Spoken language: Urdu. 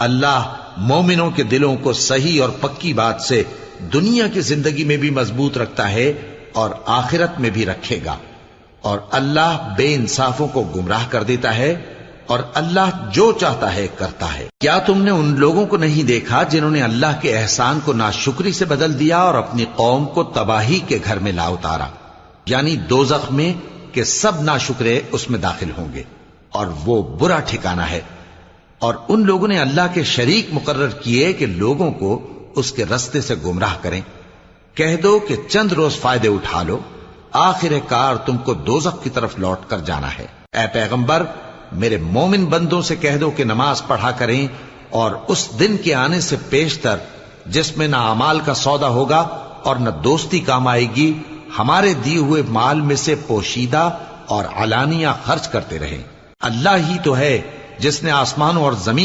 اللہ مومنوں کے دلوں کو صحیح اور پکی بات سے دنیا کی زندگی میں بھی مضبوط رکھتا ہے اور آخرت میں بھی رکھے گا، اور اللہ بے انصافوں کو گمراہ کر دیتا ہے، اور اللہ جو چاہتا ہے کرتا ہے۔ کیا تم نے ان لوگوں کو نہیں دیکھا جنہوں نے اللہ کے احسان کو ناشکری سے بدل دیا اور اپنی قوم کو تباہی کے گھر میں لا اتارا، یعنی دوزخ میں، کہ سب ناشکرے اس میں داخل ہوں گے اور وہ برا ٹھکانہ ہے۔ اور ان لوگوں نے اللہ کے شریک مقرر کیے کہ لوگوں کو اس کے رستے سے گمراہ کریں۔ کہہ دو کہ چند روز فائدے اٹھا لو، آخر کار تم کو دوزخ کی طرف لوٹ کر جانا ہے۔ اے پیغمبر، میرے مومن بندوں سے کہہ دو کہ نماز پڑھا کریں، اور اس دن کے آنے سے پیشتر جس میں نہ اعمال کا سودا ہوگا اور نہ دوستی کام آئے گی، ہمارے دیے ہوئے مال میں سے پوشیدہ اور علانیہ خرچ کرتے رہیں۔ اللہ ہی تو ہے جس نے آسمانوں اور زمین